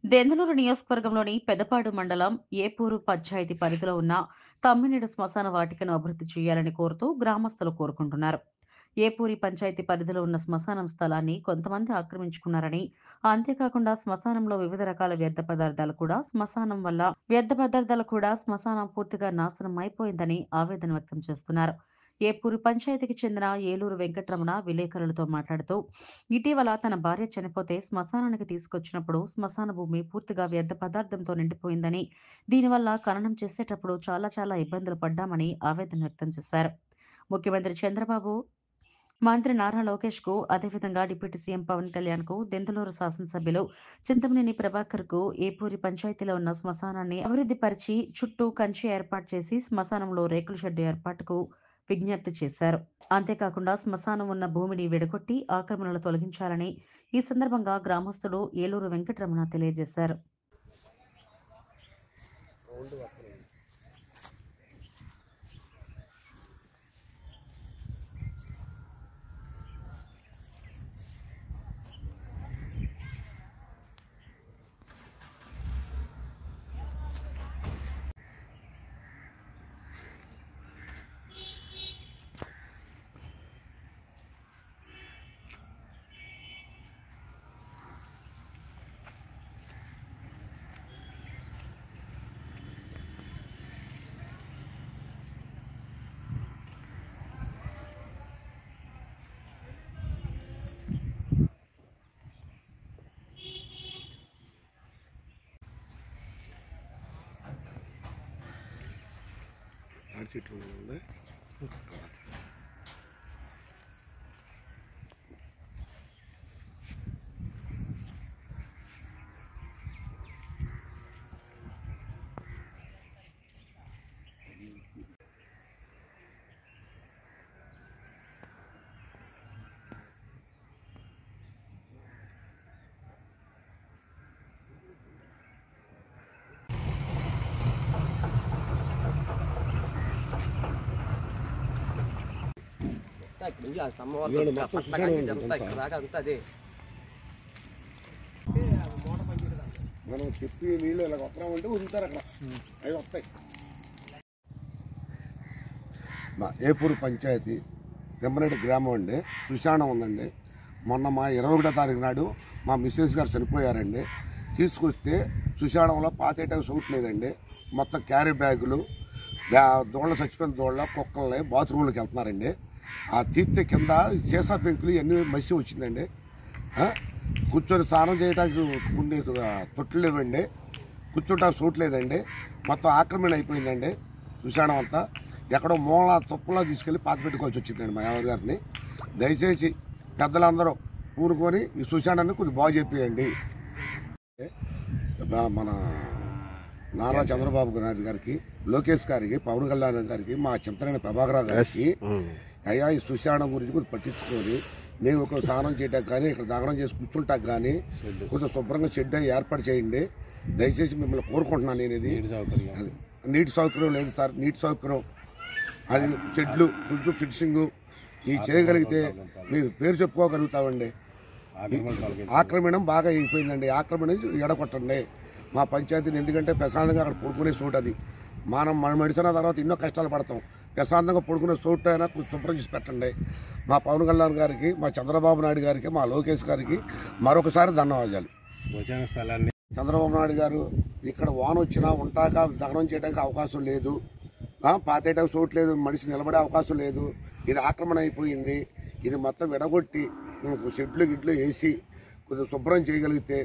దెందులూరు నియోజకవర్గంలోని పెదపాడు మండలం ఏపూరు పంచాయతీ పరిధిలో ఉన్న తమ్మినేడు శ్మశాన వాటికను అభివృద్ధి చేయాలని కోరుతూ గ్రామస్తులు కోరుకుంటున్నారు. ఏపూరి పంచాయతీ పరిధిలో ఉన్న శ్మశానం స్థలాన్ని కొంతమంది ఆక్రమించుకున్నారని, అంతేకాకుండా శ్మశానంలో వివిధ రకాల వ్యర్థ పదార్థాలు కూడా శ్మశానం పూర్తిగా నాశనం అయిపోయిందని ఆవేదన వ్యక్తం చేస్తున్నారు. ఏపూరు పంచాయతీకి చెందిన ఏలూరు వెంకటరమణ విలేకరులతో మాట్లాడుతూ, ఇటీవల తన భార్య చనిపోతే శ్మశానానికి తీసుకొచ్చినప్పుడు శ్మశాన భూమి పూర్తిగా వ్యర్థ పదార్థంతో నిండిపోయిందని, దీనివల్ల ఖననం చేసేటప్పుడు చాలా ఇబ్బందులు పడ్డామని ఆవేదన వ్యక్తం చేశారు. ముఖ్యమంత్రి చంద్రబాబు, మంత్రి నారా లోకేష్ కు, అదేవిధంగా డిప్యూటీ సీఎం పవన్ కళ్యాణ్ కు, దెందులూరు శాసనసభ్యులు చింతమనేని ప్రభాకర్ కు ఏపూరి పంచాయతీలో ఉన్న శ్మశానాన్ని అభివృద్ధి పరిచి చుట్టూ కంచె ఏర్పాటు చేసి శ్మశానంలో రేకుల షెడ్డు ఏర్పాటుకు విజ్ఞప్తి చేశారు. అంతేకాకుండా శ్మశానం ఉన్న భూమిని విడగొట్టి ఆక్రమణలు తొలగించాలని ఈ సందర్భంగా గ్రామస్తుడు ఏలూరు వెంకటరమణ తెలియజేశారు. మనం చెప్పి నీళ్ళు ఇలా వస్తున్నామంటే వదులుతారు అక్కడ, అవి వస్తాయి. మా ఏపూరు పంచాయతీ దెమ్మనేడు గ్రామం అండి. శ్మశానం ఉందండి. మొన్న మా 21వ తారీఖు నాడు మా మిస్సెస్ గారు చనిపోయారండి. తీసుకొస్తే శ్మశానంలో పాతేటకు చూడలేదండి. మొత్తం క్యారీ బ్యాగులు, దోళ్ళ చచ్చిపోయిన దోళ్ళ కుక్కల్ని బాత్రూంలోకి వెళ్తున్నారండి. ఆ తీర్తే కింద సీసా పెంకులు ఇవన్నీ మసి వచ్చిందండి. కూర్చొని స్నానం చేయడానికి ఉండే తొట్టులు ఇవ్వండి, కూర్చుంటానికి చూడలేదండి. మొత్తం ఆక్రమణ అయిపోయిందండి. శ్మశానం అంతా ఎక్కడో మూల తుప్పలో తీసుకెళ్ళి పాత పెట్టుకోవాల్సి వచ్చిందండి మా ఎవరి గారిని. దయచేసి పెద్దలందరూ ఊరుకొని ఈ శ్మశానాన్ని కొద్దిగా బాగు చెప్పేయండి. మన నారా చంద్రబాబు నాయుడు గారికి, లోకేష్ గారికి, పవన్ కళ్యాణ్ గారికి, మా చింతనేని ప్రభాకర్ గారికి అయ్యా ఈ శ్మశానం గురించి కొద్దిగా పట్టించుకొని మేము ఒక స్నానం చేయడానికి కానీ ఇక్కడ దహనం చేసి కూర్చుంటాకు కానీ కొంచెం శుభ్రంగా షెడ్ ఏర్పాటు చేయండి. దయచేసి మిమ్మల్ని కోరుకుంటున్నాను. నేను ఇది నీటి సౌకర్యం లేదు సార్. నీటి సౌకర్యం అది షెడ్లు ఫుడ్ ఫిక్సింగ్ ఇవి చేయగలిగితే మీరు పేరు చెప్పుకోగలుగుతామండి. ఆక్రమణ బాగా అయిపోయిందండి. ఆక్రమణ ఎడగొట్టండి మా పంచాయతీని. ఎందుకంటే ప్రశాంతంగా అక్కడ పడుకునే చోటు అది. మనం మడిసిన తర్వాత ఎన్నో కష్టాలు పడతాం. ప్రశాంతంగా పడుకునే చోటు అయినా శుభ్రం చేసి పెట్టండి. మా పవన్ కళ్యాణ్ గారికి, మా చంద్రబాబు నాయుడు గారికి, మా లోకేష్ గారికి మరొకసారి ధన్యవాదాలు. చంద్రబాబు నాయుడు గారు ఇక్కడ వాన వచ్చినా ఉంటాక దహనం చేయడానికి అవకాశం లేదు, పాతేయడానికి చోటు లేదు, మనిషి నిలబడే అవకాశం లేదు. ఇది ఆక్రమణ అయిపోయింది. ఇది మొత్తం విడగొట్టి షెడ్లు గిడ్లు వేసి కొద్దిగా శుభ్రం చేయగలిగితే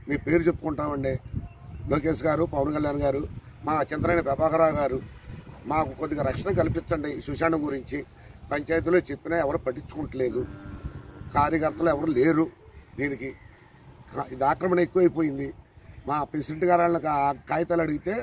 మీ పేరు చెప్పుకుంటామండి. లోకేష్ గారు, పవన్ కళ్యాణ్ గారు, మా చింతనేని ప్రభాకర్ గారు మాకు కొద్దిగా రక్షణ కల్పించండి. ఈ శ్మశానం గురించి పంచాయతీలో చెప్పినా ఎవరు పట్టించుకుంటలేదు. కార్యకర్తలు ఎవరు లేరు. దీనికి ఇది ఆక్రమణ ఎక్కువైపోయింది. మా ప్రెసిడెంట్ గారు కాగితాలు అడిగితే